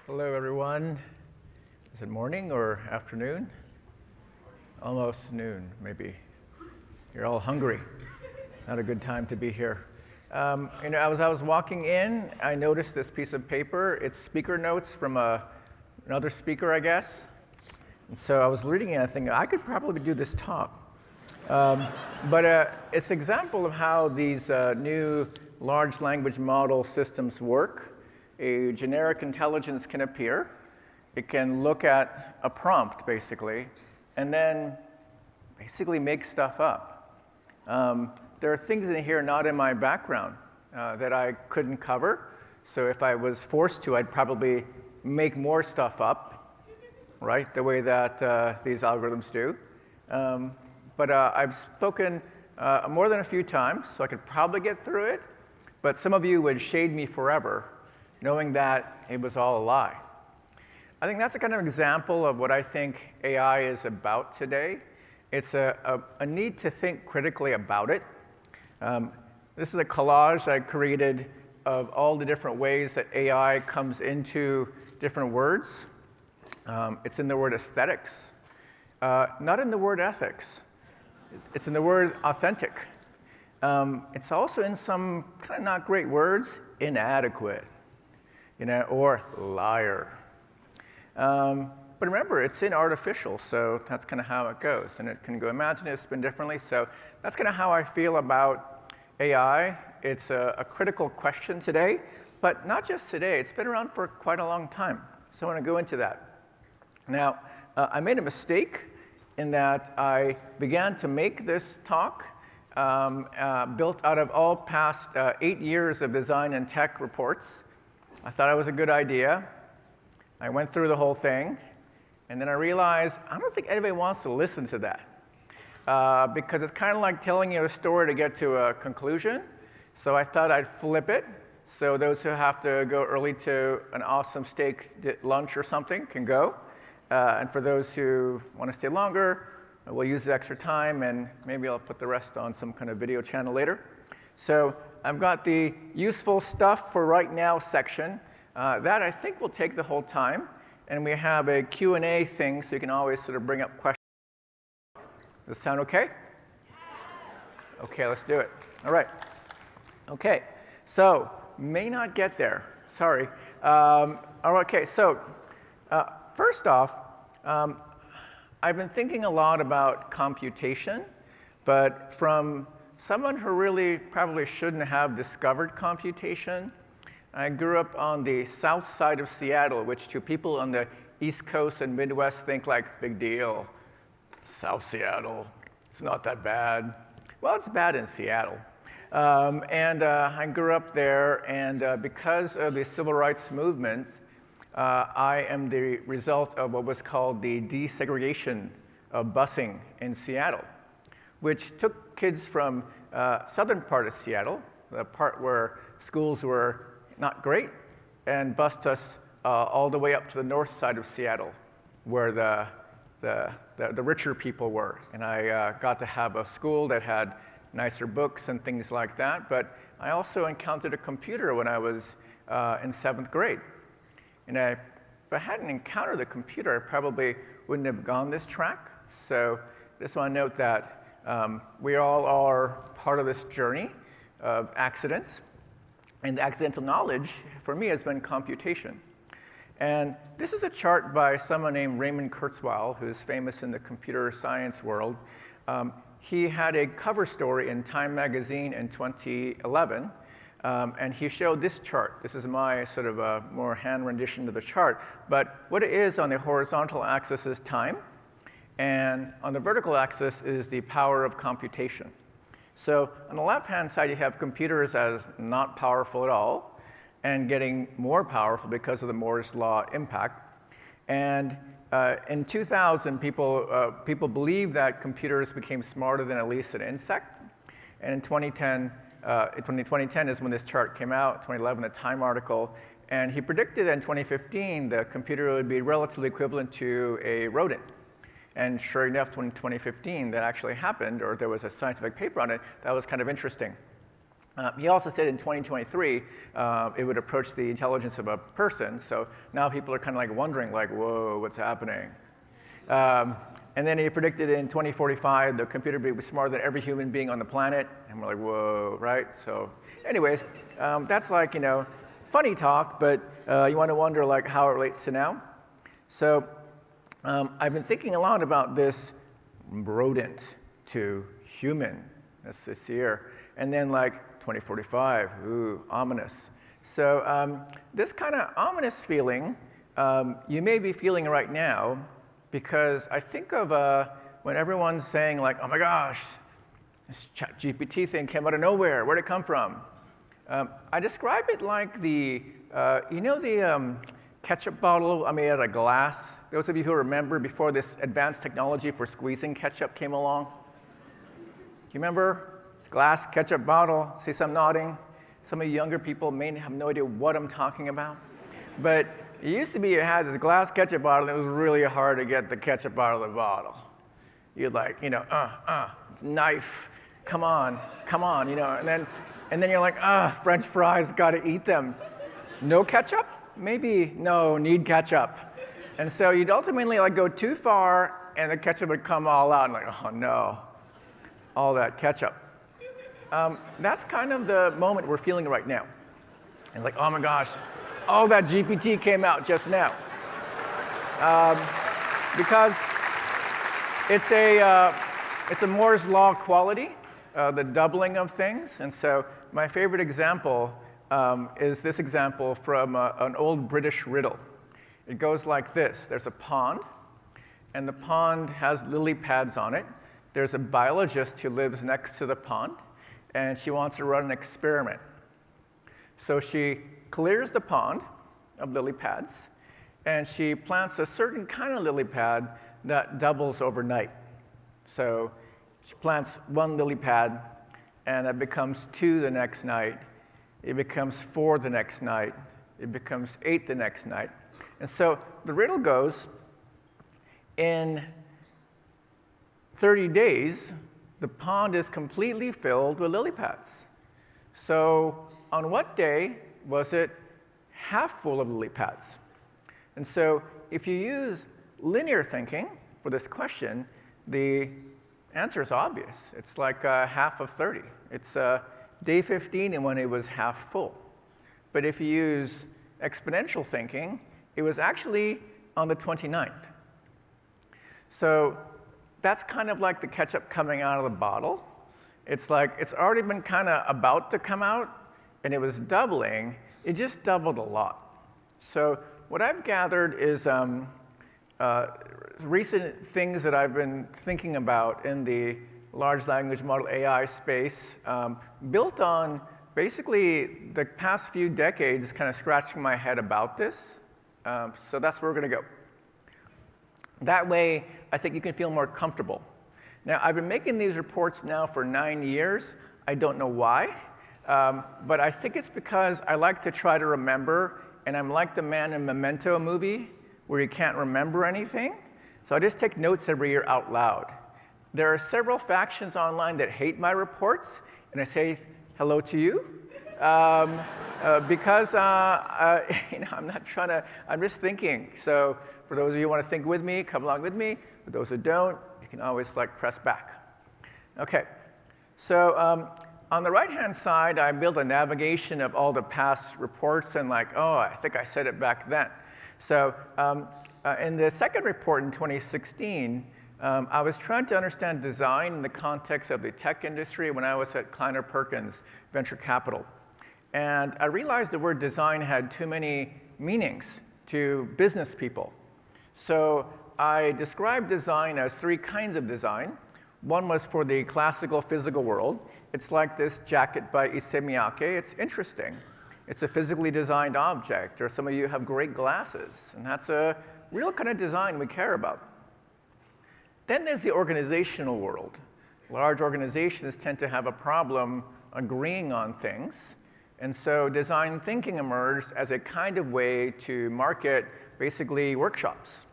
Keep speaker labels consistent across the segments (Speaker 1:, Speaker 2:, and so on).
Speaker 1: Hello, everyone. Is it morning or afternoon? Almost noon, maybe. You're all hungry. Not a good time to be here. As I was walking in, I noticed this piece of paper. It's speaker notes from another speaker, I guess. And so I was reading it, and I think I could probably do this talk. But it's an example of how these new large language model systems work. A generic intelligence can appear. It can look at a prompt, basically, and then basically make stuff up. There are things in here not in my background that I couldn't cover. So if I was forced to, I'd probably make more stuff up, right, the way that these algorithms do. But I've spoken more than a few times, so I could probably get through it. But some of you would shade me forever, knowing that it was all a lie. I think that's a kind of example of what I think AI is about today. It's a need to think critically about it. This is a collage I created of all the different ways that AI comes into different words. It's in the word aesthetics, not in the word ethics. It's in the word authentic. It's also in some kind of not great words, inadequate, or liar. But remember, it's in artificial, so that's kind of how it goes. And it can go imaginative, spin differently. So that's kind of how I feel about AI. It's a critical question today, but not just today. It's been around for quite a long time. So I want to go into that. Now, I made a mistake in that I began to make this talk built out of all past 8 years of design and tech reports. I thought it was a good idea. I went through the whole thing, and then I realized I don't think anybody wants to listen to that because it's kind of like telling you a story to get to a conclusion. So I thought I'd flip it, so those who have to go early to an awesome steak lunch or something can go. And for those who want to stay longer, we'll use the extra time, and maybe I'll put the rest on some kind of video channel later. So I've got the useful stuff for right now section. That I think will take the whole time. And we have a Q&A thing, so you can always sort of bring up questions. Does this sound OK? OK, let's do it. All right. OK, so may not get there. Sorry. OK, so first off, I've been thinking a lot about computation, but from someone who really probably shouldn't have discovered computation. I grew up on the south side of Seattle, which to people on the East Coast and Midwest think like, big deal. South Seattle, it's not that bad. Well, it's bad in Seattle. I grew up there, and because of the civil rights movement, I am the result of what was called the desegregation of busing in Seattle, which took kids from southern part of Seattle, the part where schools were not great, and bused us all the way up to the north side of Seattle, where the richer people were. And I got to have a school that had nicer books and things like that. But I also encountered a computer when I was in 7th grade. And if I hadn't encountered the computer, I probably wouldn't have gone this track. So I just want to note that we all are part of this journey of accidents. And accidental knowledge, for me, has been computation. And this is a chart by someone named Raymond Kurzweil, who's famous in the computer science world. He had a cover story in Time magazine in 2011. And he showed this chart. This is my sort of a more hand rendition of the chart. But what it is on the horizontal axis is time. And on the vertical axis is the power of computation. So on the left-hand side, you have computers as not powerful at all and getting more powerful because of the Moore's law impact. And in 2000, people believed that computers became smarter than at least an insect. And in 2010 is when this chart came out, 2011, a Time article. And he predicted in 2015 the computer would be relatively equivalent to a rodent. And sure enough, in 2015, that actually happened, or there was a scientific paper on it that was kind of interesting. He also said in 2023 it would approach the intelligence of a person. So now people are kind of like wondering, like, whoa, what's happening? And then he predicted in 2045 the computer would be smarter than every human being on the planet. And we're like, whoa, right? So anyways, that's like, funny talk, but you want to wonder like how it relates to now. So I've been thinking a lot about this rodent to human. That's this year. And then like 2045, ooh, ominous. So this kind of ominous feeling you may be feeling right now, because I think of when everyone's saying like, oh my gosh, this ChatGPT thing came out of nowhere. Where'd it come from? I describe it like the ketchup bottle made out of glass. Those of you who remember before this advanced technology for squeezing ketchup came along. Do you remember? It's glass ketchup bottle. See some nodding. Some of you younger people may have no idea what I'm talking about. But it used to be you had this glass ketchup bottle, and it was really hard to get the ketchup out of the bottle. You'd like, knife, come on, and then you're like, French fries, gotta eat them. No ketchup? Maybe, no, need ketchup. And so you'd ultimately like go too far, and the ketchup would come all out, and like, oh no, all that ketchup. That's kind of the moment we're feeling right now. And like, oh my gosh, all that GPT came out just now. Because it's a Moore's law quality, the doubling of things. And so my favorite example is this example from an old British riddle. It goes like this. There's a pond, and the pond has lily pads on it. There's a biologist who lives next to the pond, and she wants to run an experiment. So she clears the pond of lily pads, and she plants a certain kind of lily pad that doubles overnight. So she plants one lily pad, and it becomes 2 the next night. It becomes 4 the next night. It becomes 8 the next night. And so the riddle goes, in 30 days, the pond is completely filled with lily pads. So on what day was it half full of lily pads? And so if you use linear thinking for this question, the answer is obvious. It's like half of 30. It's day 15 and when it was half full. But if you use exponential thinking, it was actually on the 29th. So that's kind of like the ketchup coming out of the bottle. It's like it's already been kind of about to come out, and it was doubling. It just doubled a lot. So what I've gathered is recent things that I've been thinking about in the large language model AI space, built on basically the past few decades kind of scratching my head about this. So that's where we're going to go. That way, I think you can feel more comfortable. Now, I've been making these reports now for 9 years. I don't know why, but I think it's because I like to try to remember, and I'm like the man in Memento movie where you can't remember anything. So I just take notes every year out loud. There are several factions online that hate my reports, and I say hello to you. Because I'm not trying to, I'm just thinking. So for those of you who want to think with me, come along with me. For those who don't, you can always like press back. Okay, so on the right-hand side, I built a navigation of all the past reports and like, oh, I think I said it back then. So in the second report in 2016, I was trying to understand design in the context of the tech industry when I was at Kleiner Perkins Venture Capital. And I realized the word design had too many meanings to business people. So I described design as 3 kinds of design. One was for the classical physical world. It's like this jacket by Issey Miyake. It's interesting. It's a physically designed object. Or some of you have great glasses. And that's a real kind of design we care about. Then there's the organizational world. Large organizations tend to have a problem agreeing on things. And so design thinking emerged as a kind of way to market basically workshops.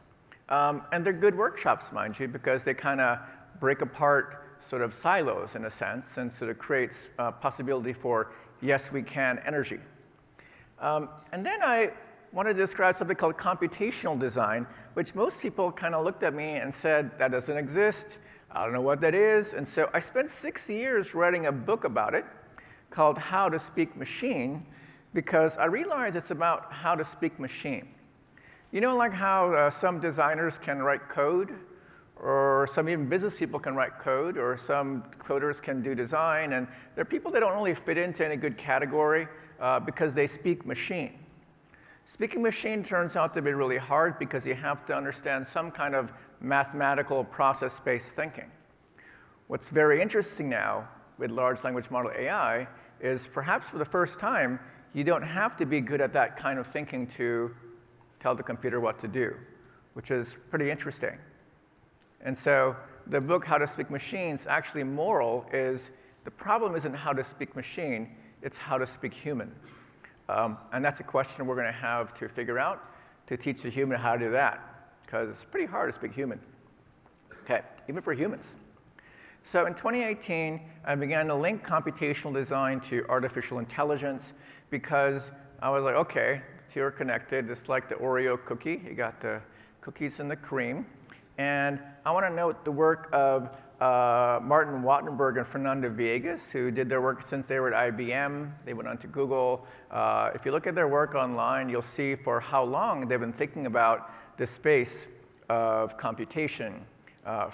Speaker 1: And they're good workshops, mind you, because they kind of break apart sort of silos in a sense, and sort of creates possibility for yes, we can energy. And then I wanted to describe something called computational design, which most people kind of looked at me and said, that doesn't exist. I don't know what that is. And so I spent 6 years writing a book about it called How to Speak Machine, because I realized it's about how to speak machine. You know, like how some designers can write code, or some even business people can write code, or some coders can do design, and there are people that don't really fit into any good category because they speak machine. Speaking machine turns out to be really hard because you have to understand some kind of mathematical process-based thinking. What's very interesting now with large language model AI is perhaps for the first time, you don't have to be good at that kind of thinking to tell the computer what to do, which is pretty interesting. And so the book, How to Speak Machines, actually moral is the problem isn't how to speak machine, it's how to speak human. And that's a question we're going to have to figure out to teach the human how to do that, because it's pretty hard to speak human, okay, even for humans. So in 2018, I began to link computational design to artificial intelligence because I was like, okay, the two are connected. It's like the Oreo cookie. You got the cookies and the cream. And I want to note the work of Martin Wattenberg and Fernando Viegas, who did their work since they were at IBM. They went on to Google. If you look at their work online, you'll see for how long they've been thinking about the space of computation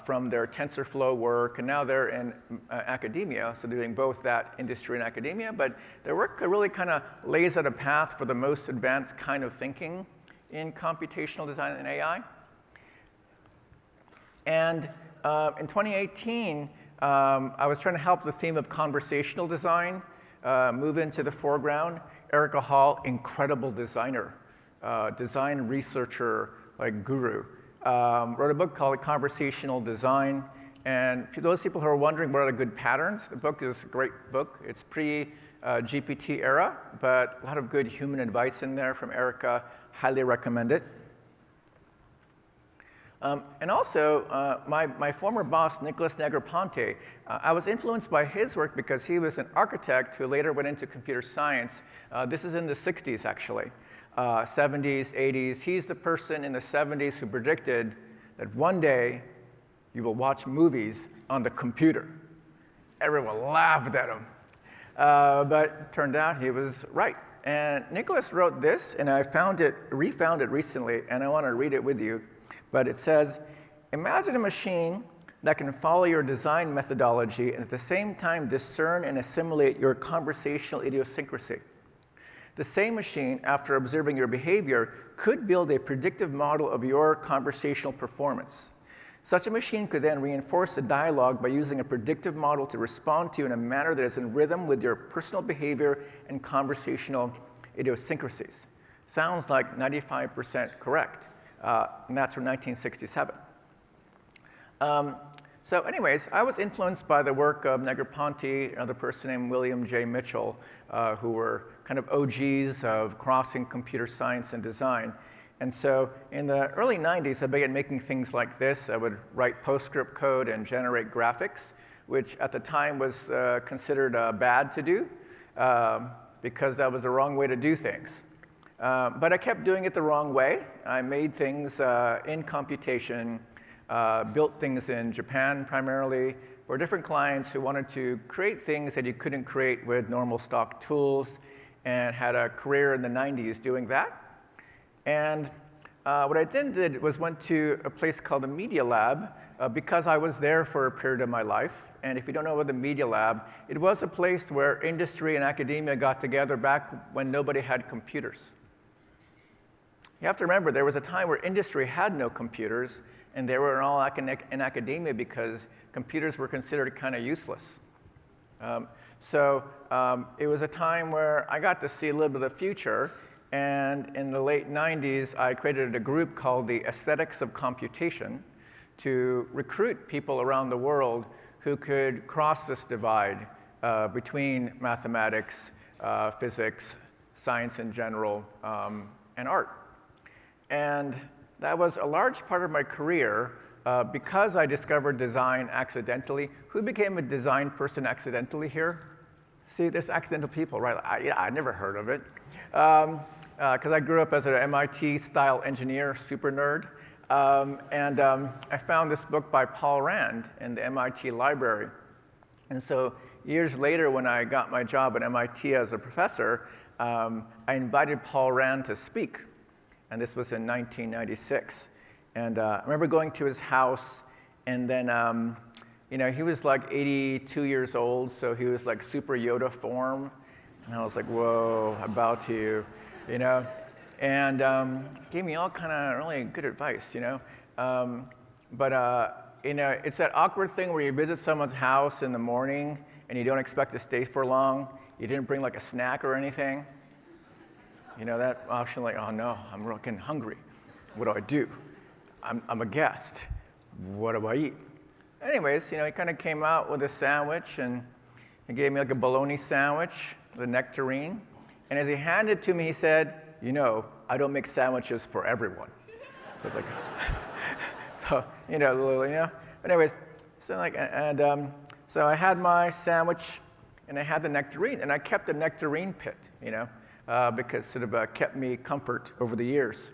Speaker 1: from their TensorFlow work, and now they're in academia, so they're doing both that industry and academia, but their work really kind of lays out a path for the most advanced kind of thinking in computational design and AI. And in 2018, I was trying to help the theme of conversational design move into the foreground. Erica Hall, incredible designer, design researcher, like guru, wrote a book called Conversational Design. And to those people who are wondering what are the good patterns, the book is a great book. It's pre-GPT era, but a lot of good human advice in there from Erica. Highly recommend it. And also, my former boss, Nicholas Negroponte, I was influenced by his work because he was an architect who later went into computer science. This is in the 60s, actually, 70s, 80s. He's the person in the 70s who predicted that one day you will watch movies on the computer. Everyone laughed at him. But it turned out he was right. And Nicholas wrote this, and I refound it recently, and I want to read it with you. But it says, imagine a machine that can follow your design methodology and at the same time discern and assimilate your conversational idiosyncrasy. The same machine, after observing your behavior, could build a predictive model of your conversational performance. Such a machine could then reinforce the dialogue by using a predictive model to respond to you in a manner that is in rhythm with your personal behavior and conversational idiosyncrasies. Sounds like 95% correct. And that's from 1967. So anyways, I was influenced by the work of Negroponte, another person named William J. Mitchell, who were kind of OGs of crossing computer science and design. And so in the early 90s, I began making things like this. I would write PostScript code and generate graphics, which at the time was considered bad to do because that was the wrong way to do things. But I kept doing it the wrong way. I made things in computation, built things in Japan primarily for different clients who wanted to create things that you couldn't create with normal stock tools, and had a career in the 90s doing that. And what I then did was went to a place called the Media Lab because I was there for a period of my life. And if you don't know about the Media Lab, it was a place where industry and academia got together back when nobody had computers. You have to remember, there was a time where industry had no computers, and they were all in academia because computers were considered kind of useless. It was a time where I got to see a little bit of the future, and in the late 90s, I created a group called the Aesthetics of Computation to recruit people around the world who could cross this divide between mathematics, physics, science in general, and art. And that was a large part of my career because I discovered design accidentally. Who became a design person accidentally here? See, there's accidental people, right? I never heard of it. Because I grew up as an MIT-style engineer, super nerd. I found this book by Paul Rand in the MIT library. And so years later, when I got my job at MIT as a professor, I invited Paul Rand to speak. And this was in 1996. And I remember going to his house, and then he was like 82 years old, so he was like super Yoda form. And I was like, whoa, I bow to you, And gave me all kind of really good advice, It's that awkward thing where you visit someone's house in the morning, and you don't expect to stay for long. You didn't bring like a snack or anything. That option, like, oh no, I'm getting hungry. What do I do? I'm a guest. What do I eat? Anyways, he kind of came out with a sandwich, and he gave me like a bologna sandwich with a nectarine. And as he handed it to me, he said, I don't make sandwiches for everyone. So it's like, Anyways, so I had my sandwich, and I had the nectarine, and I kept the nectarine pit, because sort of kept me comfort over the years.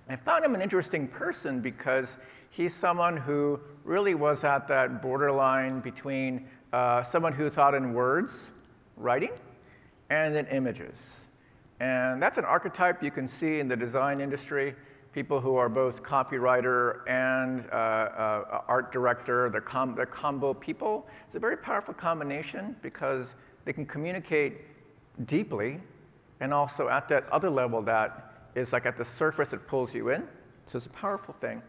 Speaker 1: I found him an interesting person because he's someone who really was at that borderline between someone who thought in words, writing, and in images. And that's an archetype you can see in the design industry. People who are both copywriter and art director, they're combo people. It's a very powerful combination because they can communicate deeply, and also at that other level that is like at the surface it pulls you in. So it's a powerful thing.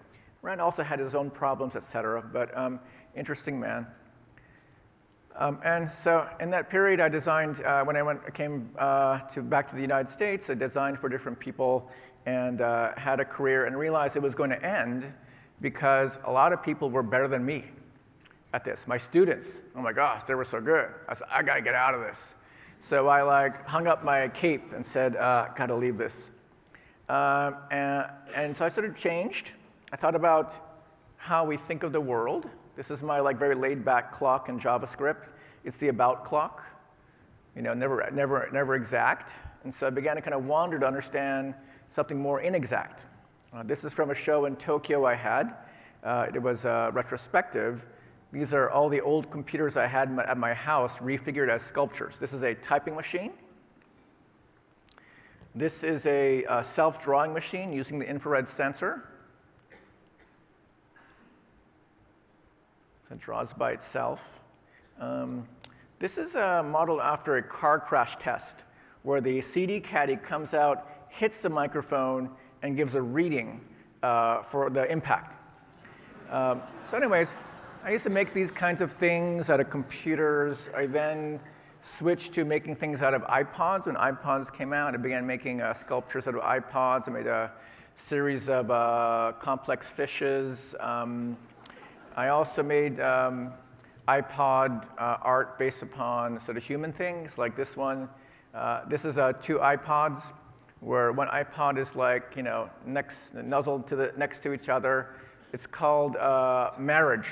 Speaker 1: Rand also had his own problems, etc., but interesting man. And so in that period, I designed, when I came back to the United States, I designed for different people and had a career and realized it was going to end because a lot of people were better than me at this. My students, oh my gosh, they were so good. I said, I got to get out of this. So I hung up my cape and said, got to leave this. And so I sort of changed. I thought about how we think of the world. This is my very laid-back clock in JavaScript. It's the about clock, never exact. And so I began to kind of wander to understand something more inexact. This is from a show in Tokyo I had. It was retrospective. These are all the old computers I had at my house refigured as sculptures. This is a typing machine. This is a self-drawing machine using the infrared sensor. So it draws by itself. This is modeled after a car crash test where the CD caddy comes out, hits the microphone, and gives a reading for the impact. So anyways, I used to make these kinds of things out of computers. I then switched to making things out of iPods. When iPods came out, I began making sculptures out of iPods. I made a series of complex fishes. I also made iPod art based upon sort of human things, like this one. This is two iPods, where one iPod is nuzzled next to each other. It's called marriage.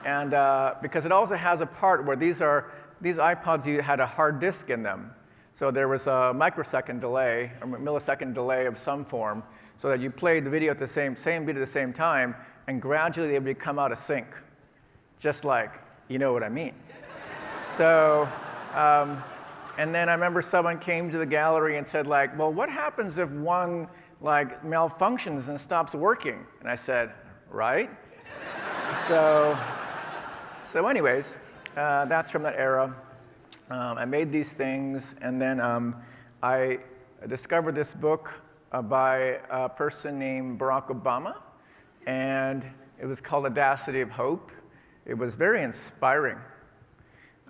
Speaker 1: Because it also has a part where these iPods had a hard disk in them. So there was a microsecond delay, or millisecond delay of some form, so that you played the video at the same beat at the same time, and gradually they would come out of sync. Just like, you know what I mean. So, and then I remember someone came to the gallery and said well, what happens if one malfunctions and stops working? And I said, right? So anyways, that's from that era. I made these things, and then I discovered this book by a person named Barack Obama, and it was called Audacity of Hope. It was very inspiring.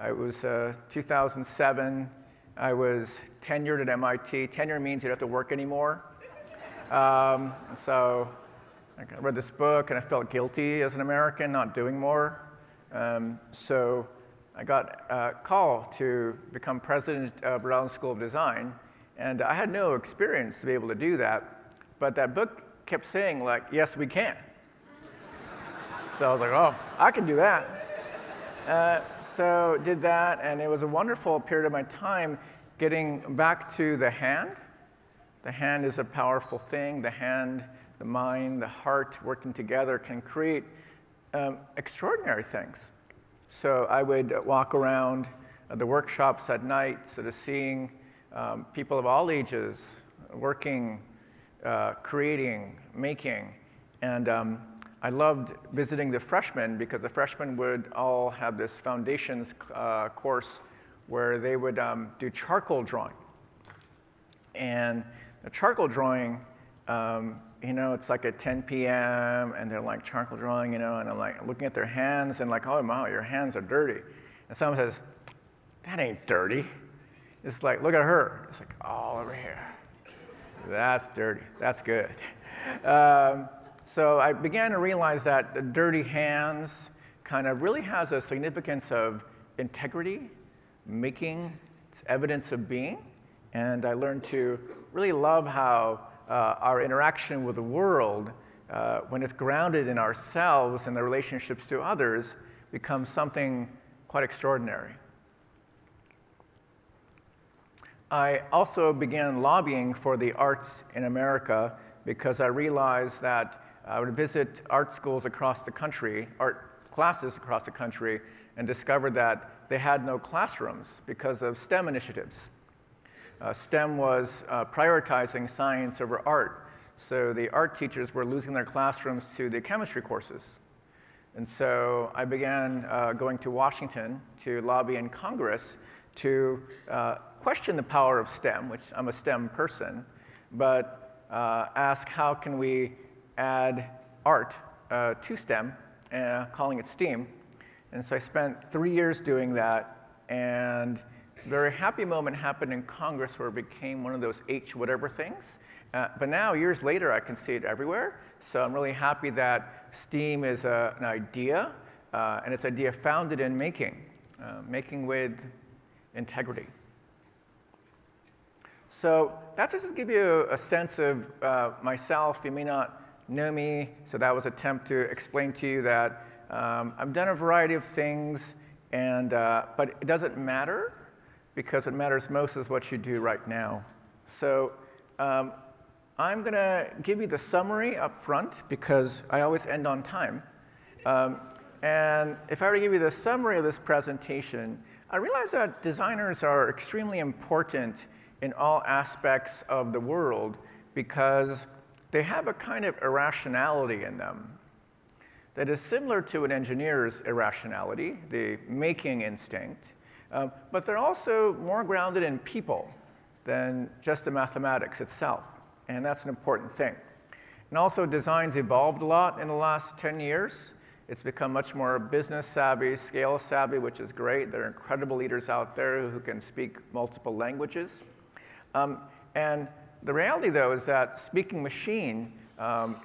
Speaker 1: It was 2007. I was tenured at MIT. Tenure means you don't have to work anymore. So I read this book, and I felt guilty as an American not doing more. So I got a call to become president of Rhode Island School of Design, and I had no experience to be able to do that. But that book kept saying, like, yes, we can. So I was like, oh, I can do that. So did that, and it was a wonderful period of my time getting back to the hand. The hand is a powerful thing. The hand, the mind, the heart working together can create extraordinary things. So I would walk around the workshops at night, sort of seeing people of all ages working, creating, making. And I loved visiting the freshmen because the freshmen would all have this foundations course where they would do charcoal drawing. And the charcoal drawing, it's like at 10 p.m. and they're like charcoal drawing, and I'm like looking at their hands and like, oh, wow, your hands are dirty. And someone says, that ain't dirty. It's like, look at her. It's like, all over here. That's dirty. That's good. So I began to realize that the dirty hands kind of really has a significance of integrity, making, it's evidence of being. And I learned to really love how our interaction with the world, when it's grounded in ourselves and the relationships to others, becomes something quite extraordinary. I also began lobbying for the arts in America because I realized that I would visit art schools across the country, art classes across the country, and discovered that they had no classrooms because of STEM initiatives. STEM was prioritizing science over art, so the art teachers were losing their classrooms to the chemistry courses. And so I began going to Washington to lobby in Congress to question the power of STEM, which I'm a STEM person, but ask how can we add art to STEM, calling it STEAM. And so I spent 3 years doing that, and a very happy moment happened in Congress where it became one of those H whatever things. But now, years later, I can see it everywhere. So I'm really happy that STEAM is an idea, and it's an idea founded in making with integrity. So that's just to give you a sense of myself. You may not know me, so that was an attempt to explain to you that I've done a variety of things, but it doesn't matter, because what matters most is what you do right now. So I'm going to give you the summary up front, because I always end on time. And if I were to give you the summary of this presentation, I realize that designers are extremely important in all aspects of the world because they have a kind of irrationality in them that is similar to an engineer's irrationality, the making instinct, but they're also more grounded in people than just the mathematics itself, and that's an important thing. And also, design's evolved a lot in the last 10 years. It's become much more business savvy, scale savvy, which is great. There are incredible leaders out there who can speak multiple languages. And the reality, though, is that speaking machine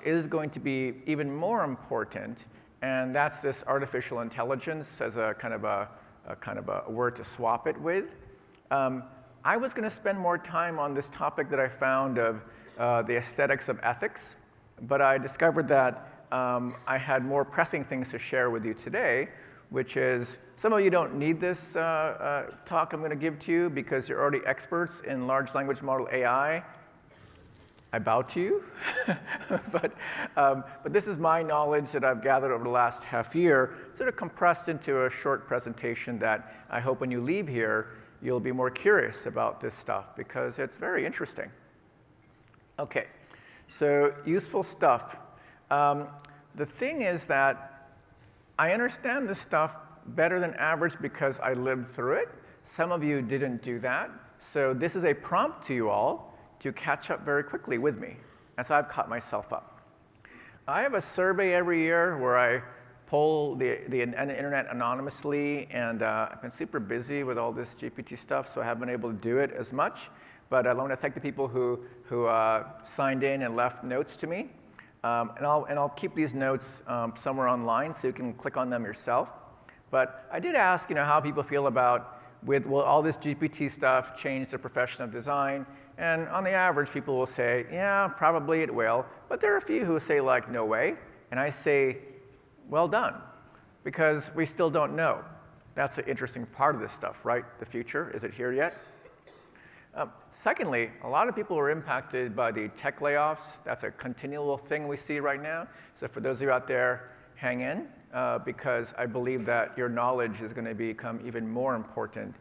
Speaker 1: is going to be even more important, and that's this artificial intelligence as a kind of a word to swap it with. I was going to spend more time on this topic that I found of the aesthetics of ethics, but I discovered that I had more pressing things to share with you today, which is some of you don't need this talk I'm going to give to you because you're already experts in large language model AI. I bow to you. but this is my knowledge that I've gathered over the last half year, sort of compressed into a short presentation that I hope when you leave here, you'll be more curious about this stuff because it's very interesting. Okay, so useful stuff. The thing is that I understand this stuff better than average because I lived through it. Some of you didn't do that. So this is a prompt to you all to catch up very quickly with me as I've caught myself up. I have a survey every year where I poll the internet anonymously, and I've been super busy with all this GPT stuff, so I haven't been able to do it as much. But I want to thank the people who signed in and left notes to me. And I'll keep these notes somewhere online so you can click on them yourself. But I did ask, how people feel about will all this GPT stuff change the profession of design? And on the average, people will say, yeah, probably it will. But there are a few who say, like, no way. And I say, well done, because we still don't know. That's the interesting part of this stuff, right? The future, is it here yet? Secondly, a lot of people are impacted by the tech layoffs. That's a continual thing we see right now. So for those of you out there, hang in, because I believe that your knowledge is going to become even more important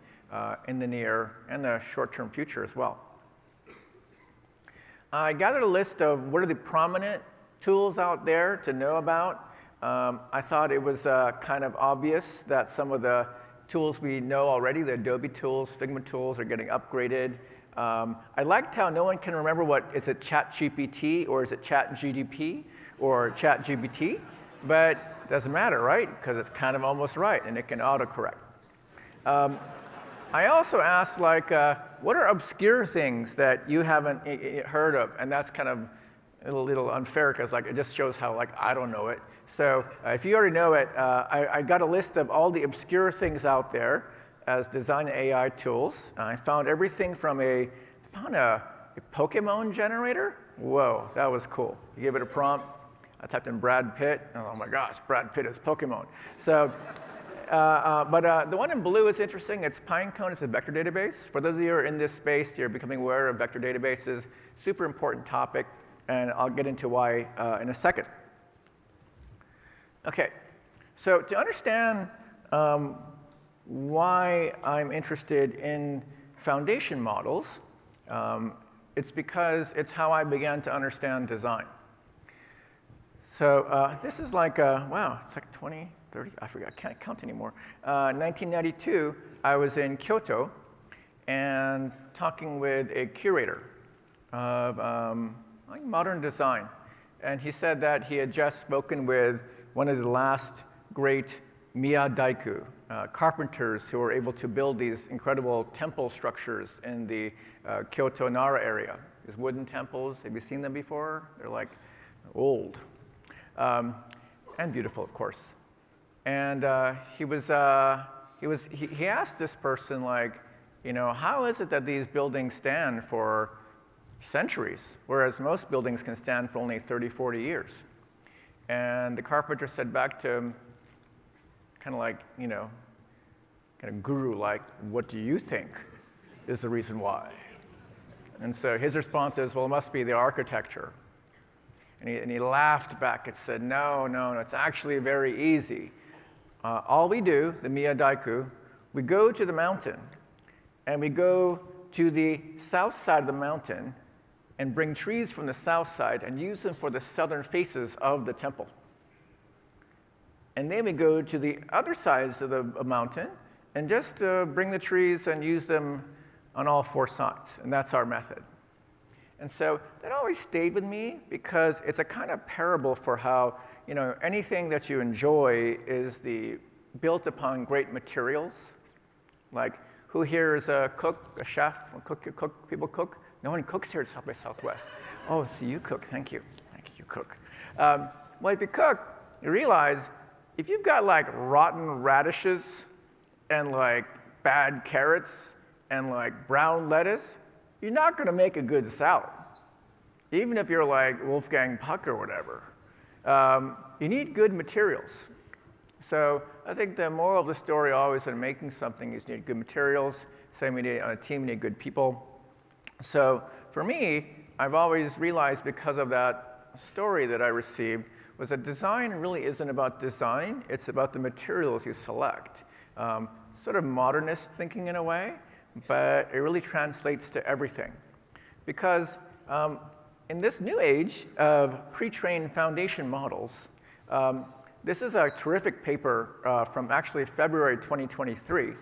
Speaker 1: in the near and the short-term future as well. I gathered a list of what are the prominent tools out there to know about. I thought it was kind of obvious that some of the tools we know already, the Adobe tools, Figma tools, are getting upgraded. I liked how no one can remember is it ChatGPT or is it ChatGDP or ChatGPT, but it doesn't matter, right? Because it's kind of almost right, and it can autocorrect. I also asked, like, what are obscure things that you haven't heard of? And that's kind of a little unfair, because like, it just shows how, like, I don't know it. So if you already know it, I got a list of all the obscure things out there as design AI tools. I found everything from a Pokemon generator. Whoa, that was cool. You give it a prompt. I typed in Brad Pitt. Oh my gosh, Brad Pitt is Pokemon. So, but the one in blue is interesting. It's Pinecone. It's a vector database. For those of you who are in this space, you're becoming aware of vector databases. Super important topic, and I'll get into why in a second. Okay, so to understand why I'm interested in foundation models, it's because it's how I began to understand design. So this is like, wow, it's like 20, 30, I forgot, I can't count anymore. 1992, I was in Kyoto and talking with a curator of like modern design. And he said that he had just spoken with one of the last great Maeda carpenters who were able to build these incredible temple structures in the Kyoto Nara area. These wooden temples, have you seen them before? They're like old and beautiful, of course. And he asked this person, like, you know, how is it that these buildings stand for centuries, whereas most buildings can stand for only 30, 40 years? And the carpenter said back to him, kind of like, you know, kind of guru-like, what do you think is the reason why? And so his response is, well, it must be the architecture. And he laughed back and said, no, it's actually very easy. All we do, the Maeda, we go to the mountain, and we go to the south side of the mountain and bring trees from the south side and use them for the southern faces of the temple. And then we go to the other sides of the mountain and just bring the trees and use them on all four sides. And that's our method. And so that always stayed with me, because it's a kind of parable for how, you know, anything that you enjoy is built upon great materials. Like, who here is a cook, a chef? People cook? No one cooks here at South by Southwest. Oh, so you cook. Thank you. Thank you, you cook. Well, if you cook, you realize if you've got like rotten radishes and like bad carrots and like brown lettuce, you're not going to make a good salad, even if you're like Wolfgang Puck or whatever. You need good materials. So I think the moral of the story always in making something is you need good materials. Same we need on a team, we need good people. So for me, I've always realized, because of that story that I received, was that design really isn't about design. It's about the materials you select. Sort of modernist thinking in a way, but it really translates to everything. Because in this new age of pre-trained foundation models, this is a terrific paper from actually February 2023.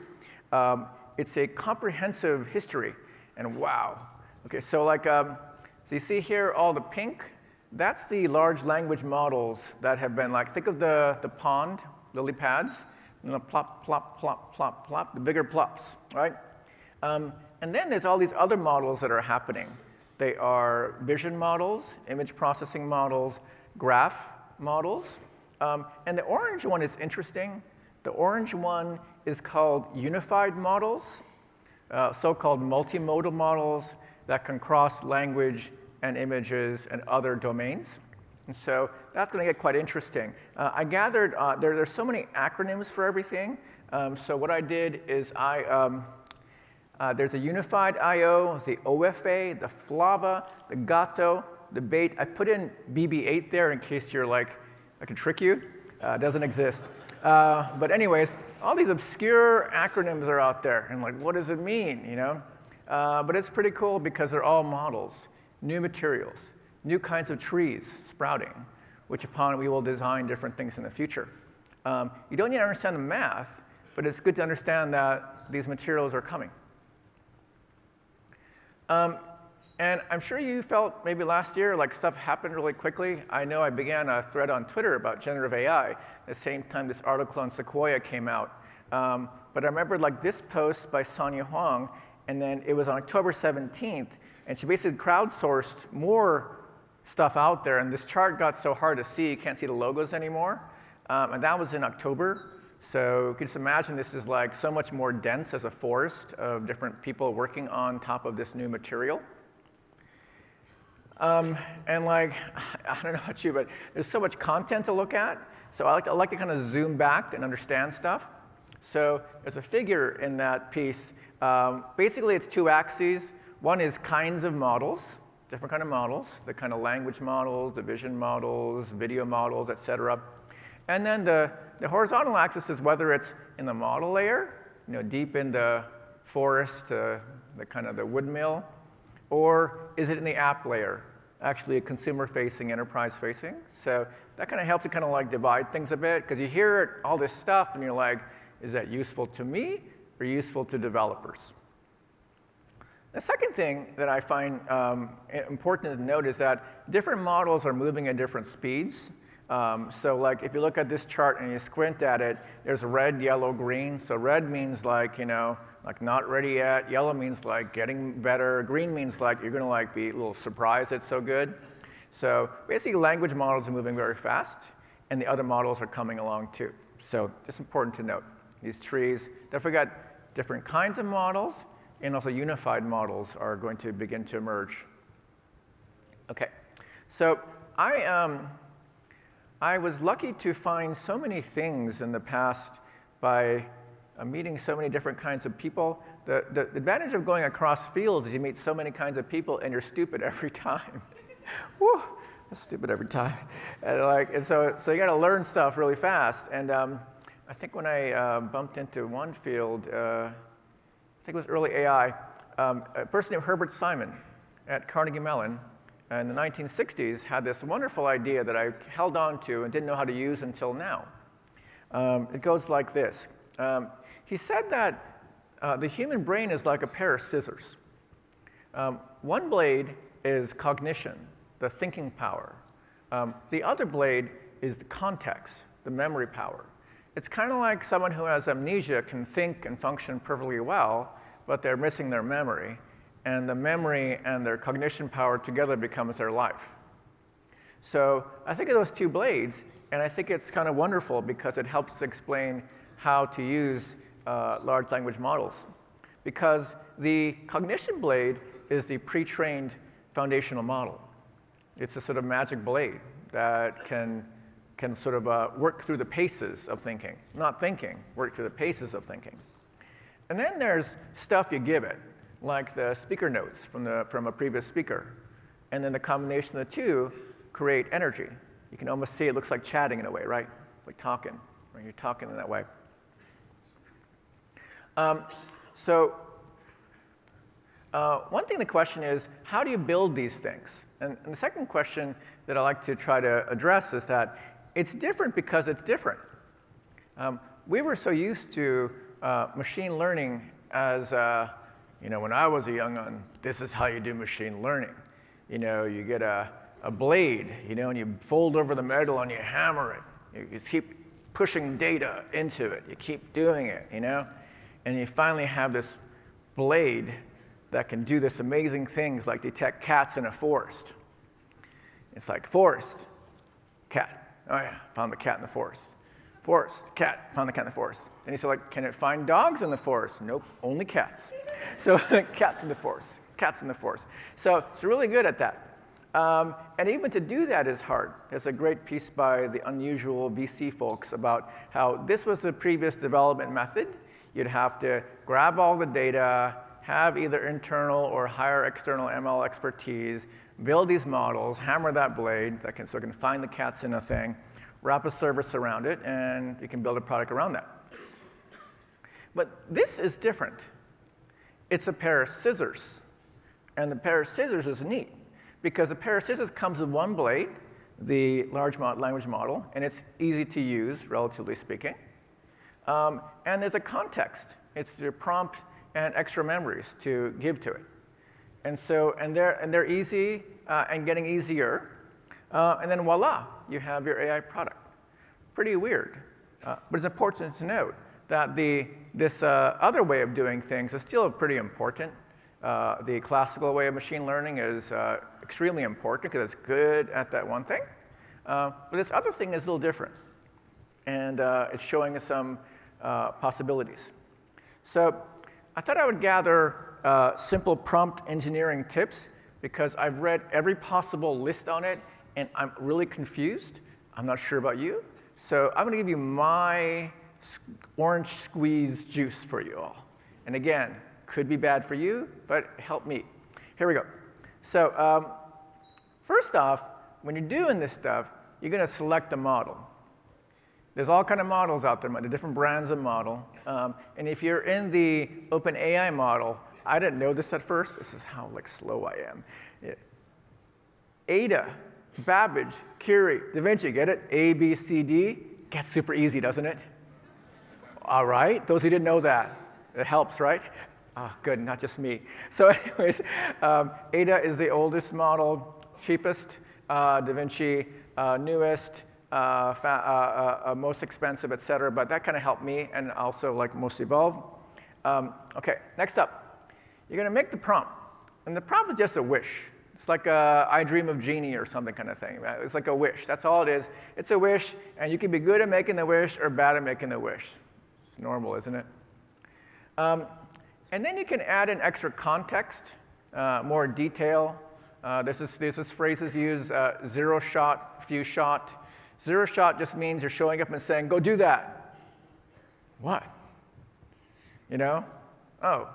Speaker 1: It's a comprehensive history, and wow. Okay, so like, so you see here all the pink? That's the large language models that have been like, think of the pond, lily pads, and the plop, plop, plop, plop, plop, the bigger plops, right? And then there's all these other models that are happening. They are vision models, image processing models, graph models. And the orange one is interesting. The orange one is called unified models, so-called multimodal models that can cross language and images and other domains. And so that's going to get quite interesting. I gathered there's so many acronyms for everything. So what I did is there's a unified I/O, the OFA, the FLAVA, the GATO, the BATE. I put in BB8 there in case you're like, I can trick you. It doesn't exist. But anyways, all these obscure acronyms are out there. And like, what does it mean, you know? But it's pretty cool because they're all models, new materials, new kinds of trees sprouting, which upon we will design different things in the future. You don't need to understand the math, but it's good to understand that these materials are coming. And I'm sure you felt maybe last year like stuff happened really quickly. I know I began a thread on Twitter about generative AI at the same time this article on Sequoia came out. But I remember like this post by Sonia Huang, and then it was on October 17th, and she basically crowdsourced more stuff out there, and this chart got so hard to see, you can't see the logos anymore. And that was in October. So you can just imagine this is like so much more dense as a forest of different people working on top of this new material. And like, I don't know about you, but there's so much content to look at. So I like to kind of zoom back and understand stuff. So there's a figure in that piece. Basically, it's two axes. One is kinds of models, different kind of models, the kind of language models, the vision models, video models, et cetera. And then the horizontal axis is whether it's in the model layer, you know, deep in the forest, the kind of the wood mill, or is it in the app layer, actually a consumer-facing, enterprise-facing. So that kind of helps to kind of like divide things a bit, because you hear all this stuff and you're like, is that useful to me or useful to developers? The second thing that I find important to note is that different models are moving at different speeds. So like if you look at this chart and you squint at it, there's red, yellow, green. So red means like, you know, like not ready yet. Yellow means like getting better. Green means like you're going to like be a little surprised it's so good. So basically language models are moving very fast, and the other models are coming along too. So just important to note, these trees, don't forget different kinds of models, and also unified models are going to begin to emerge. Okay, so I was lucky to find so many things in the past by meeting so many different kinds of people. The advantage of going across fields is you meet so many kinds of people and you're stupid every time. Woo, that's stupid every time. And so you got to learn stuff really fast. And I think when I bumped into one field, I think it was early AI, a person named Herbert Simon at Carnegie Mellon in the 1960s had this wonderful idea that I held on to and didn't know how to use until now. It goes like this. He said that the human brain is like a pair of scissors. One blade is cognition, the thinking power. The other blade is the context, the memory power. It's kind of like someone who has amnesia can think and function perfectly well, but they're missing their memory. And the memory and their cognition power together becomes their life. So I think of those two blades, and I think it's kind of wonderful because it helps explain how to use large language models. Because the cognition blade is the pre-trained foundational model. It's a sort of magic blade that can sort of work through the paces of thinking. Not thinking, work through the paces of thinking. And then there's stuff you give it, like the speaker notes from a previous speaker. And then the combination of the two create energy. You can almost see it looks like chatting in a way, right? Like talking, when you're talking in that way. One thing the question is, how do you build these things? And the second question that I like to try to address is that it's different because it's different. We were so used to machine learning as, you know, when I was a young one, this is how you do machine learning. You know, you get a blade, you know, and you fold over the metal and you hammer it. You keep pushing data into it. You keep doing it, you know? And you finally have this blade that can do this amazing things like detect cats in a forest. It's like, forest, cat. Oh yeah, found the cat in the forest. Forest, cat, found the cat in the forest. Then he said, like, can it find dogs in the forest? Nope, only cats. So cats in the forest, cats in the forest. So it's really good at that. And even to do that is hard. There's a great piece by the Unusual VC folks about how this was the previous development method. You'd have to grab all the data, have either internal or higher external ML expertise, build these models, hammer that blade so it can find the cats in a thing, wrap a service around it, and you can build a product around that. But this is different. It's a pair of scissors. And the pair of scissors is neat, because a pair of scissors comes with one blade, the large language model, and it's easy to use, relatively speaking. And there's a context. It's your prompt and extra memories to give to it. And they're easy and getting easier. And then voila, you have your AI product. Pretty weird. But it's important to note that this other way of doing things is still pretty important. The classical way of machine learning is extremely important because it's good at that one thing. But this other thing is a little different. And it's showing us some possibilities. So I thought I would gather simple prompt engineering tips because I've read every possible list on it, and I'm really confused. I'm not sure about you. So I'm going to give you my orange squeeze juice for you all. And again, could be bad for you, but help me. Here we go. So first off, when you're doing this stuff, you're going to select a model. There's all kinds of models out there, the different brands of model. And if you're in the OpenAI model, I didn't know this at first. This is how slow I am. Ada, Babbage, Curie, Da Vinci, get it? A, B, C, D. Gets super easy, doesn't it? All right, those who didn't know that. It helps, right? Ah, good, not just me. So anyways, Ada is the oldest model, cheapest. Da Vinci, newest, most expensive, et cetera. But that kind of helped me, and also most evolved. OK, next up. You're going to make the prompt. And the prompt is just a wish. It's like a I dream of Genie or something kind of thing. It's like a wish. That's all it is. It's a wish, and you can be good at making the wish or bad at making the wish. It's normal, isn't it? And then you can add in extra context, more detail. There's this phrases used, zero shot, few shot. Zero shot just means you're showing up and saying, go do that. What? You know? Oh,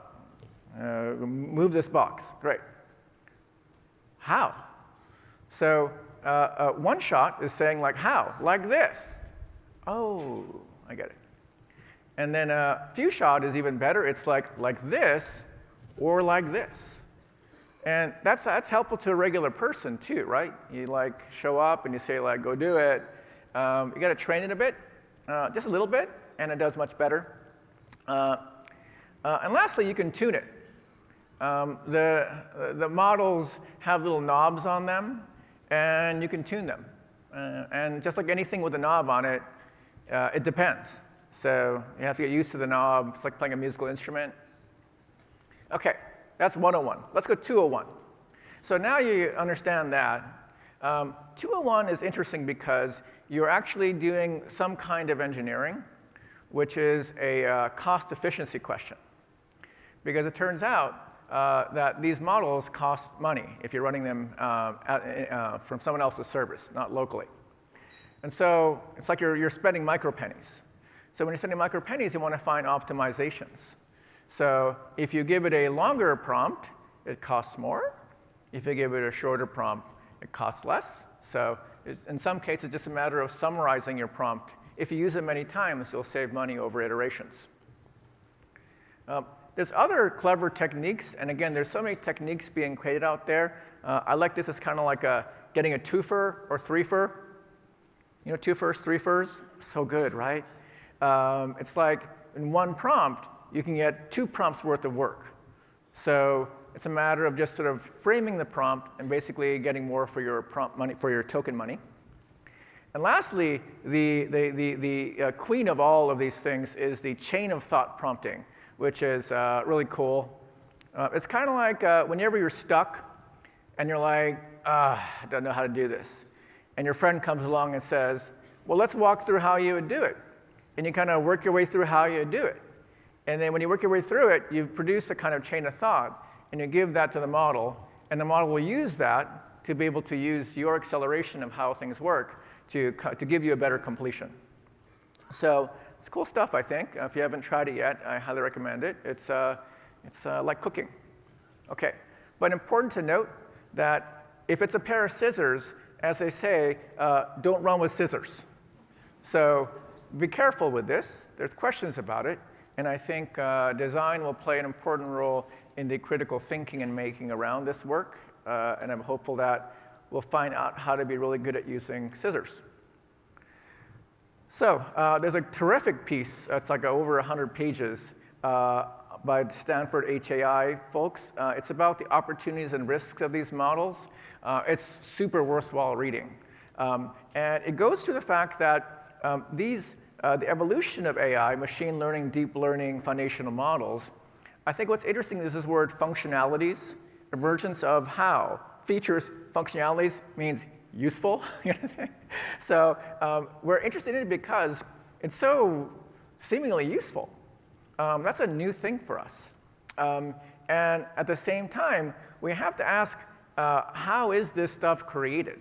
Speaker 1: move this box. Great. How? So one shot is saying how? Like this. Oh, I get it. And then few shot is even better. It's like this or like this. And that's helpful to a regular person too, right? You show up and you say go do it. You got to train it a bit, just a little bit, and it does much better. And lastly, you can tune it. The models have little knobs on them, and you can tune them. And just like anything with a knob on it, it depends. So you have to get used to the knob. It's like playing a musical instrument. OK, that's 101. Let's go 201. So now you understand that. 201 is interesting because you're actually doing some kind of engineering, which is a cost efficiency question. Because it turns out that these models cost money if you're running them from someone else's service, not locally. And so it's like you're spending micropennies. So when you're spending micropennies, you want to find optimizations. So if you give it a longer prompt, it costs more. If you give it a shorter prompt, it costs less. So in some cases, it's just a matter of summarizing your prompt. If you use it many times, you'll save money over iterations. There's other clever techniques. And again, there's so many techniques being created out there. I like this as kind of like getting a twofer or threefer. You know, twofers, threefers? So good, right? It's like in one prompt, you can get 2 prompts worth of work. So it's a matter of just sort of framing the prompt and basically getting more for your prompt money, for your token money. And lastly, the queen of all of these things is the chain of thought prompting, which is really cool. It's kind of like whenever you're stuck and you're like, I don't know how to do this. And your friend comes along and says, well, let's walk through how you would do it. and you kind of work your way through how you do it. And then when you work your way through it, you produce a kind of chain of thought, and you give that to the model, and the model will use that to be able to use your acceleration of how things work to give you a better completion. So it's cool stuff, I think. If you haven't tried it yet, I highly recommend it. It's like cooking. OK, but important to note that if it's a pair of scissors, as they say, don't run with scissors. So be careful with this. There's questions about it. And I think design will play an important role in the critical thinking and making around this work. And I'm hopeful that we'll find out how to be really good at using scissors. So there's a terrific piece. It's like over 100 pages by the Stanford HAI folks. It's about the opportunities and risks of these models. It's super worthwhile reading. And it goes to the fact that the evolution of AI, machine learning, deep learning, foundational models, I think what's interesting is this word functionalities, emergence of how. Features, functionalities means useful. So we're interested in it because it's so seemingly useful. That's a new thing for us. And at the same time, we have to ask, how is this stuff created?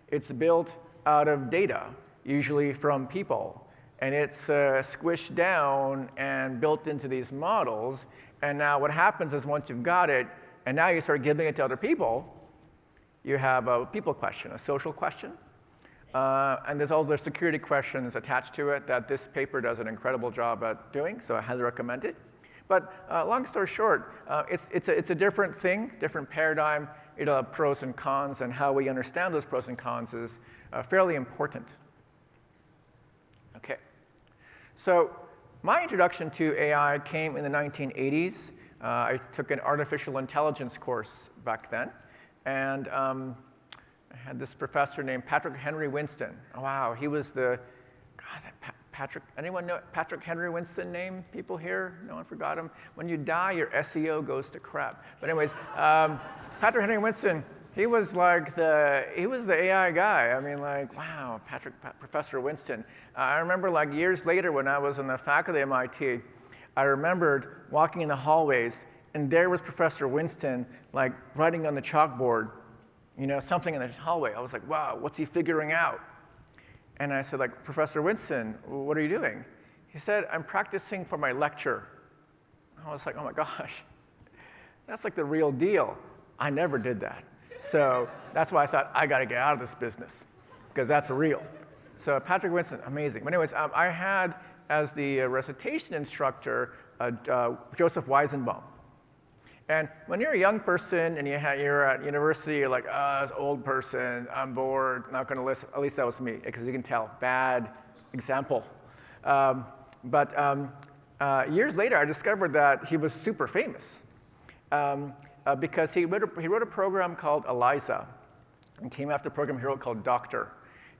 Speaker 1: It's built out of data, usually from people. And it's squished down and built into these models. And now what happens is once you've got it, and now you start giving it to other people, you have a people question, a social question. And there's all the security questions attached to it that this paper does an incredible job at doing, so I highly recommend it. But long story short, it's a different thing, different paradigm. It'll have pros and cons, and how we understand those pros and cons is fairly important. OK. So my introduction to AI came in the 1980s. I took an artificial intelligence course back then. And I had this professor named Patrick Henry Winston. Oh, wow, he was the, God, Patrick, anyone know Patrick Henry Winston name? People here? No one forgot him? When you die, your SEO goes to crap. But anyways, Patrick Henry Winston, he was the AI guy. I mean, like, wow, Professor Winston. I remember like years later when I was in the faculty at MIT, I remembered walking in the hallways, and there was Professor Winston, like, writing on the chalkboard, something in the hallway. I was like, wow, what's he figuring out? And I said, like, Professor Winston, what are you doing? He said, I'm practicing for my lecture. I was like, oh my gosh, that's like the real deal. I never did that. So that's why I thought, I got to get out of this business, because that's real. So Patrick Winston, amazing. But anyways, I had, as the recitation instructor, Joseph Weizenbaum. And when you're a young person and you're at university, you're like, this old person, I'm bored, not going to listen. At least that was me, because you can tell, bad example. But years later, I discovered that he was super famous because he wrote a program called ELIZA, and came after a program he wrote called Doctor.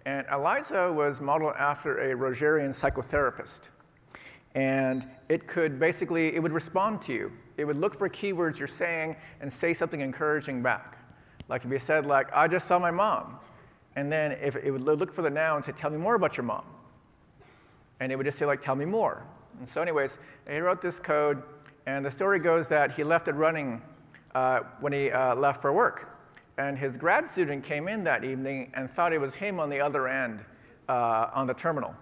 Speaker 1: And ELIZA was modeled after a Rogerian psychotherapist. And it would respond to you. It would look for keywords you're saying and say something encouraging back. Like if you said, like, I just saw my mom. And then if it would look for the noun and say, tell me more about your mom. And it would just say, like, tell me more. And so anyways, he wrote this code. And the story goes that he left it running when he left for work. And his grad student came in that evening and thought it was him on the other end on the terminal.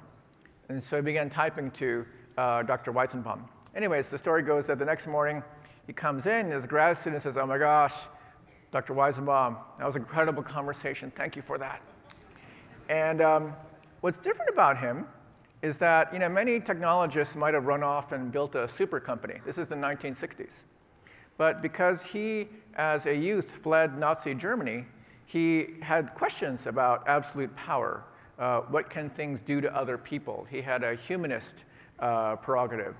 Speaker 1: And so he began typing to Dr. Weizenbaum. Anyways, the story goes that the next morning, he comes in, and his grad student says, oh my gosh, Dr. Weizenbaum, that was an incredible conversation. Thank you for that. And what's different about him is that many technologists might have run off and built a super company. This is the 1960s. But because he, as a youth, fled Nazi Germany, he had questions about absolute power. What can things do to other people? He had a humanist prerogative.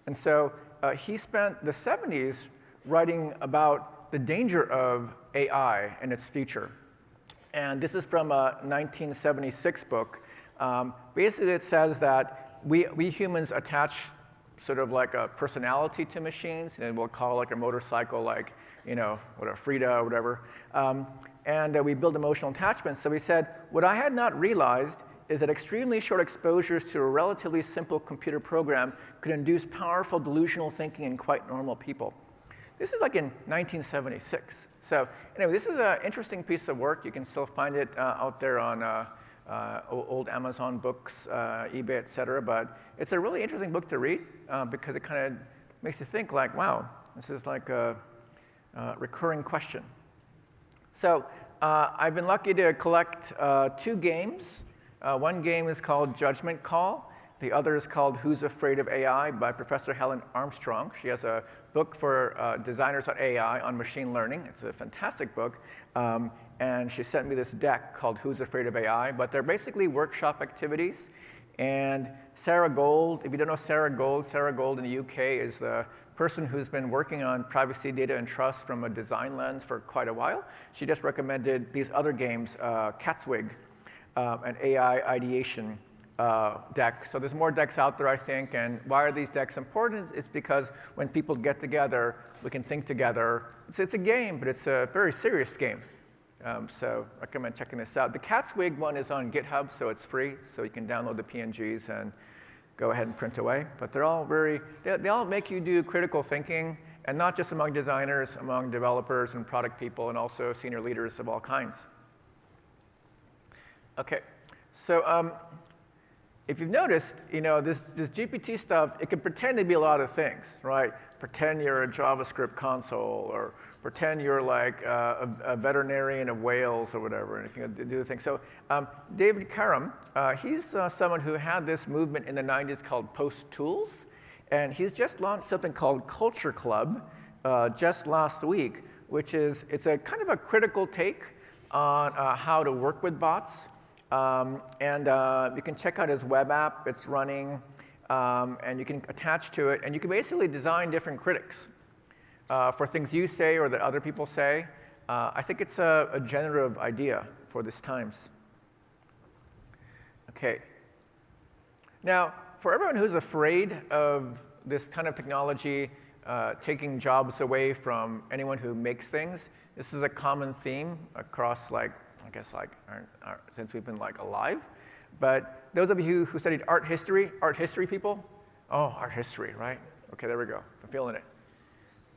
Speaker 1: And so he spent the 70s writing about the danger of AI and its future. And this is from a 1976 book. Basically, it says that we humans attach sort of like a personality to machines, and we'll call like a motorcycle like, Frida or whatever. And we build emotional attachments. So we said, what I had not realized is that extremely short exposures to a relatively simple computer program could induce powerful delusional thinking in quite normal people. This is like in 1976. So anyway, this is an interesting piece of work. You can still find it out there on old Amazon books, eBay, et cetera. But it's a really interesting book to read because it kind of makes you think like, wow, this is like a recurring question. So I've been lucky to collect 2 games. One game is called Judgment Call. The other is called Who's Afraid of AI by Professor Helen Armstrong. She has a book for designers on AI on machine learning. It's a fantastic book. And she sent me this deck called Who's Afraid of AI. But they're basically workshop activities. And Sarah Gold, if you don't know Sarah Gold in the UK is the person who's been working on privacy, data, and trust from a design lens for quite a while. She just recommended these other games, Catswig, an AI ideation deck. So there's more decks out there, I think. And why are these decks important? It's because when people get together, we can think together. It's a game, but it's a very serious game. So I recommend checking this out. The Catswig one is on GitHub, so it's free. So you can download the PNGs and go ahead and print away. But they're all they all make you do critical thinking, and not just among designers, among developers and product people, and also senior leaders of all kinds. OK, so if you've noticed, this GPT stuff, it can pretend to be a lot of things, right? Pretend you're a JavaScript console, or pretend you're like a veterinarian of Wales or whatever, and if you do the thing. So David Karam, he's someone who had this movement in the 90s called post-tools, and he's just launched something called Culture Club just last week, which is, it's a kind of a critical take on how to work with bots. And you can check out his web app. It's running, and you can attach to it. And you can basically design different critics for things you say or that other people say. I think it's a generative idea for this times. OK. Now, for everyone who's afraid of this kind of technology taking jobs away from anyone who makes things, this is a common theme across I guess since we've been alive. But those of you who studied art history people? Oh, art history, right? OK, there we go. I'm feeling it.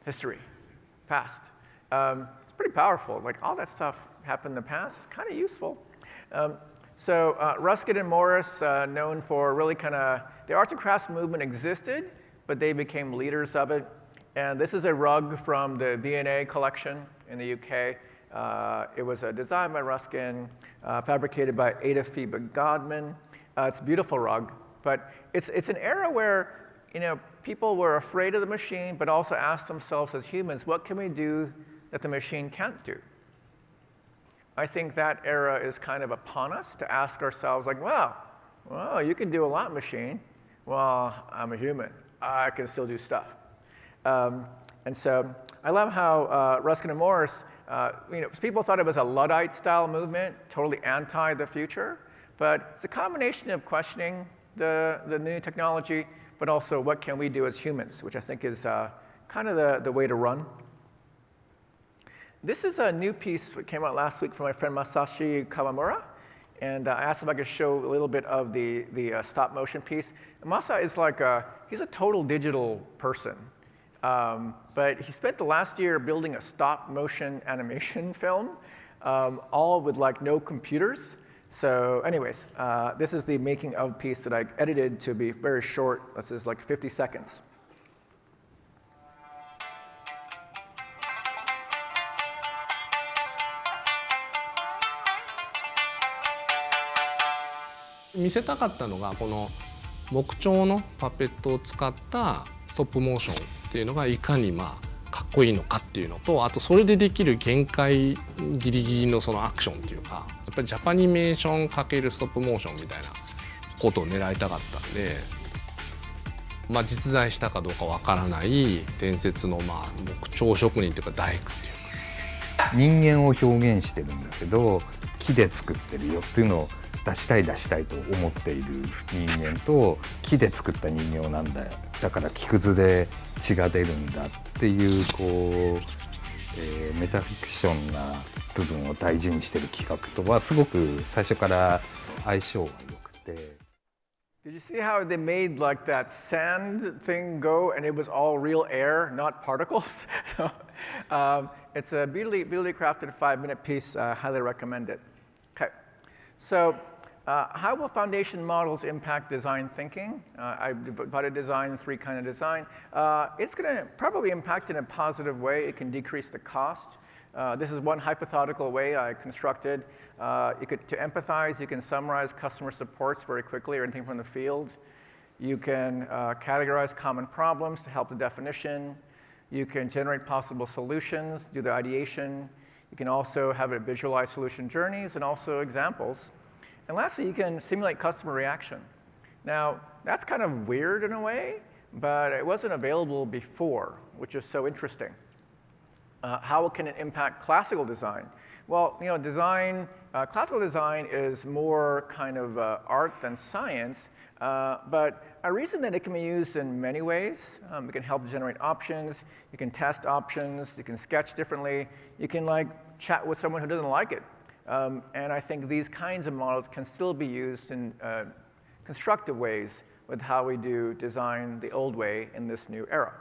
Speaker 1: History, past. It's pretty powerful. All that stuff happened in the past. It's kind of useful. So Ruskin and Morris, known for really the arts and crafts movement existed, but they became leaders of it. And this is a rug from the V&A collection in the UK. It was designed by Ruskin, fabricated by Ada Phoebe Godman. It's a beautiful rug, but it's an era where people were afraid of the machine, but also asked themselves as humans, what can we do that the machine can't do? I think that era is kind of upon us to ask ourselves, well, you can do a lot, machine. Well, I'm a human. I can still do stuff. And so I love how Ruskin and Morris, people thought it was a Luddite-style movement, totally anti the future. But it's a combination of questioning the new technology, but also what can we do as humans, which I think is kind of the way to run. This is a new piece that came out last week from my friend Masashi Kawamura. And I asked if I could show a little bit of the stop motion piece. And Masa is he's a total digital person. But he spent the last year building a stop motion animation film, all with no computers. So anyways, this is the making of piece that I edited to be very short. This is 50 seconds.
Speaker 2: 見せたかったのがこの木彫のパペットを使ったストップモーションっていうのがいかにかっこいいのかっていうのと、あとそれでできる限界ギリギリのそのアクションっていうか、やっぱりジャパニメーション×ストップモーションみたいなことを狙いたかったんで、実在したかどうかわからない伝説の木彫職人っていうか大工っていうか、
Speaker 3: 人間を表現してるんだけど木で作ってるよっていうのを出したいと思っている人間と、木で作った人形なんだよ、だから木くずで血が出るんだっていうメタフィクションな部分を大事にしてる企画とはすごく最初から相性が良くて。て。
Speaker 1: Did you see how they made like that sand thing go and it was all real air, not particles? So it's a beautifully crafted 5-minute piece. Highly recommend it. Okay, so how will foundation models impact design thinking? I've divided design in 3 kinds of design. It's going to probably impact in a positive way. It can decrease the cost. This is one hypothetical way I constructed. To empathize, you can summarize customer supports very quickly or anything from the field. You can categorize common problems to help the definition. You can generate possible solutions, do the ideation. You can also have it visualize solution journeys and also examples. And lastly, you can simulate customer reaction. Now, that's kind of weird in a way, but it wasn't available before, which is so interesting. How can it impact classical design? Well, classical design is more kind of art than science, but a reason that it can be used in many ways. It can help generate options. You can test options. You can sketch differently. You can chat with someone who doesn't like it. And I think these kinds of models can still be used in constructive ways with how we do design the old way in this new era.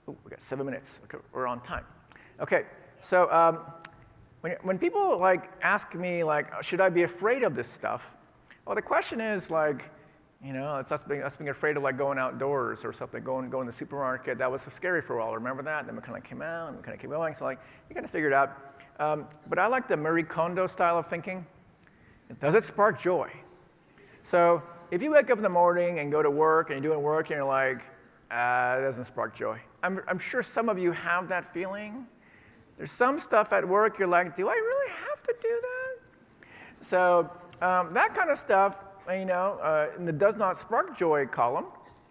Speaker 1: Ooh, we got 7 minutes. Okay, we're on time. Okay, so when people ask me should I be afraid of this stuff? Well, the question is it's us being afraid of going outdoors or something, going to the supermarket. That was scary for a while. Remember that? And then we kind of came out and we kind of keep going. So you kind of figure it out. But I like the Marie Kondo style of thinking. Does it spark joy? So if you wake up in the morning and go to work and you're doing work and you're like, it doesn't spark joy. I'm sure some of you have that feeling. There's some stuff at work you're like, do I really have to do that? So that kind of stuff, in the does not spark joy column,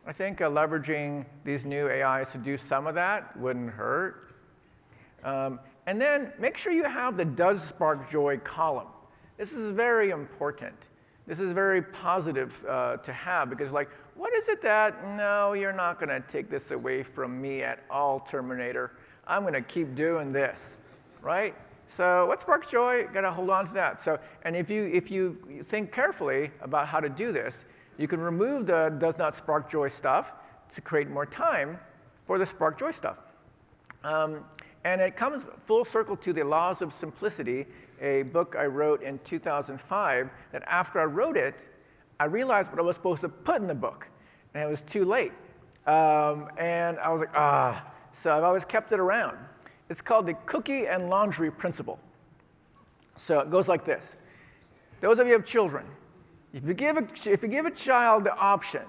Speaker 1: I think leveraging these new AIs to do some of that wouldn't hurt. And then make sure you have the does spark joy column. This is very important. This is very positive to have because what is it that, no, you're not going to take this away from me at all, Terminator. I'm going to keep doing this, right? So what sparks joy? Got to hold on to that. So, and if you think carefully about how to do this, you can remove the does not spark joy stuff to create more time for the spark joy stuff. And it comes full circle to the laws of simplicity, a book I wrote in 2005 that after I wrote it, I realized what I was supposed to put in the book, and it was too late. And I was like, So I've always kept it around. It's called the cookie and laundry principle. So it goes like this. Those of you who have children, if you give a child the option,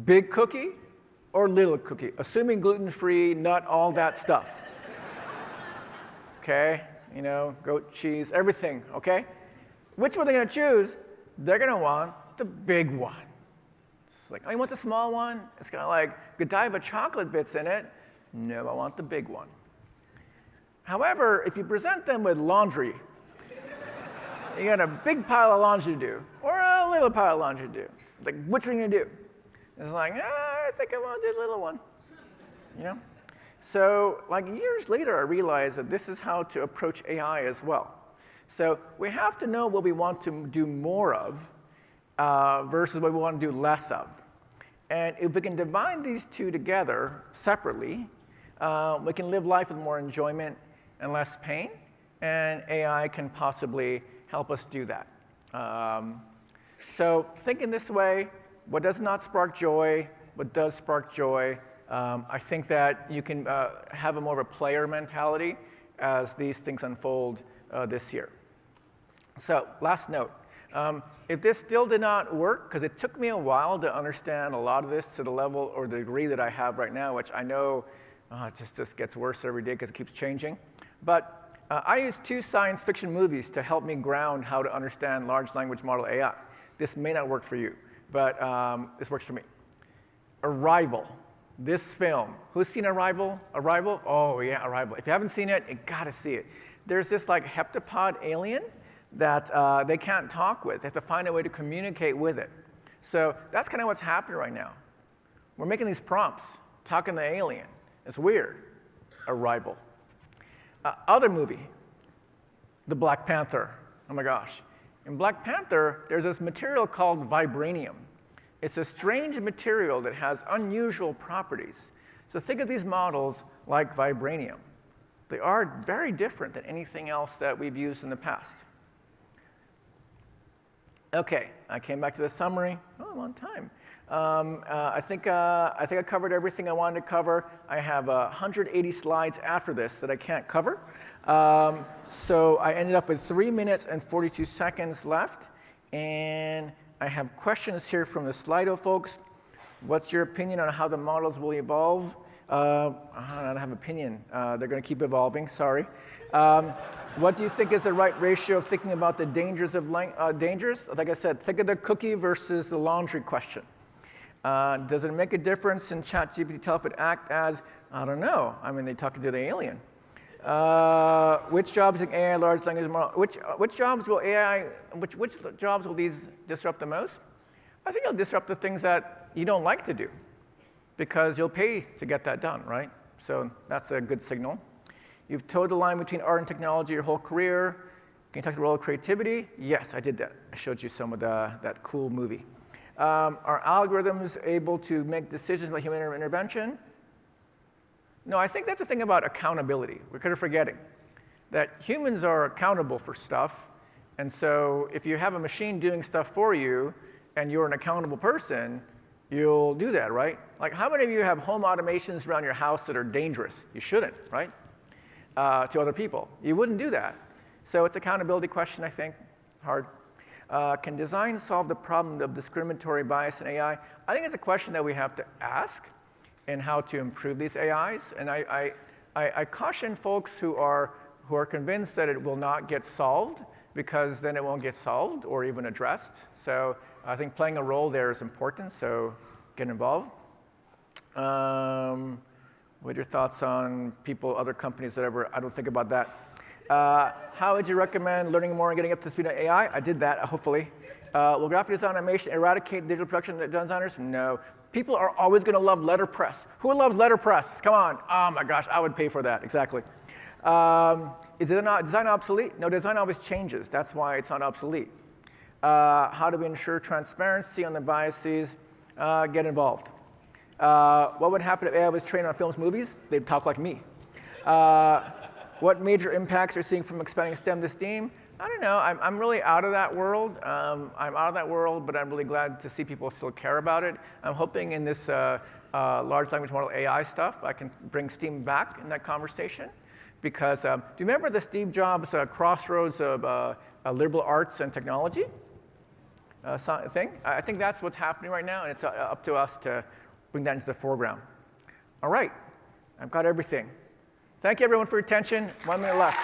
Speaker 1: big cookie or little cookie, assuming gluten-free, nut, all that stuff. Okay, goat cheese, everything, okay? Which one are they going to choose? They're going to want the big one. It's like, oh, you want the small one? It's got Godiva chocolate bits in it. No, I want the big one. However, if you present them with laundry, you got a big pile of laundry to do, or a little pile of laundry to do. Which one are you going to do? It's I think I want the little one. So years later, I realized that this is how to approach AI as well. So we have to know what we want to do more of versus what we want to do less of. And if we can divide these two together separately, we can live life with more enjoyment and less pain, and AI can possibly help us do that. So thinking this way, what does not spark joy, what does spark joy, I think that you can have a more of a player mentality as these things unfold this year. So last note. If this still did not work, because it took me a while to understand a lot of this to the level or the degree that I have right now, which I know just gets worse every day because it keeps changing. But I use 2 science fiction movies to help me ground how to understand large language model AI. This may not work for you, but this works for me. Arrival. This film. Who's seen Arrival? Arrival? Oh, yeah, Arrival. If you haven't seen it, you got to see it. There's this heptapod alien that they can't talk with. They have to find a way to communicate with it. So that's kind of what's happening right now. We're making these prompts, talking to the alien. It's weird. Arrival. Other movie, The Black Panther. Oh my gosh. In Black Panther, there's this material called vibranium. It's a strange material that has unusual properties. So think of these models like vibranium. They are very different than anything else that we've used in the past. Okay, I came back to the summary. Oh, a long time. I think I covered everything I wanted to cover. I have 180 slides after this that I can't cover. So I ended up with 3 minutes and 42 seconds left. And I have questions here from the Slido folks. What's your opinion on how the models will evolve? I don't have an opinion. They're going to keep evolving, sorry. What do you think is the right ratio of thinking about the dangers of dangers? Like I said, think of the cookie versus the laundry question. Does it make a difference in ChatGPT tell if it act as, I don't know. I mean, they're talking to the alien. Which jobs in AI large language model, which jobs will which jobs will these disrupt the most? I think it'll disrupt the things that you don't like to do because you'll pay to get that done, right? So that's a good signal. You've towed the line between art and technology your whole career. Can you talk to the role of creativity? Yes, I did that. I showed you some of that cool movie. Are algorithms able to make decisions by human intervention? No, I think that's the thing about accountability. We're kind of forgetting that humans are accountable for stuff. And so if you have a machine doing stuff for you and you're an accountable person, you'll do that, right? Like how many of you have home automations around your house that are dangerous? You shouldn't, right? To other people. You wouldn't do that. So it's an accountability question, I think. It's hard. Can design solve the problem of discriminatory bias in AI? I think it's a question that we have to ask in how to improve these AIs. And I caution folks who are convinced that it will not get solved because then it won't get solved or even addressed. So I think playing a role there is important, so get involved. What are your thoughts on people, other companies, whatever? I don't think about that. How would you recommend learning more and getting up to speed on AI? I did that, hopefully. Will graphic design automation eradicate digital production designers? No. People are always going to love letterpress. Who loves letterpress? Come on. Oh my gosh, I would pay for that, exactly. Is design obsolete? No, design always changes. That's why it's not obsolete. How do we ensure transparency on the biases? Get involved. What would happen if AI was trained on films, movies? They'd talk like me. What major impacts are you seeing from expanding STEM to STEAM? I don't know. I'm really out of that world. I'm out of that world, but I'm really glad to see people still care about it. I'm hoping in this large language model AI stuff, I can bring STEAM back in that conversation. Because do you remember the Steve Jobs crossroads of liberal arts and technology thing? I think that's what's happening right now, and it's up to us to bring that into the foreground. All right, I've got everything. Thank you, everyone, for your attention. 1 minute left.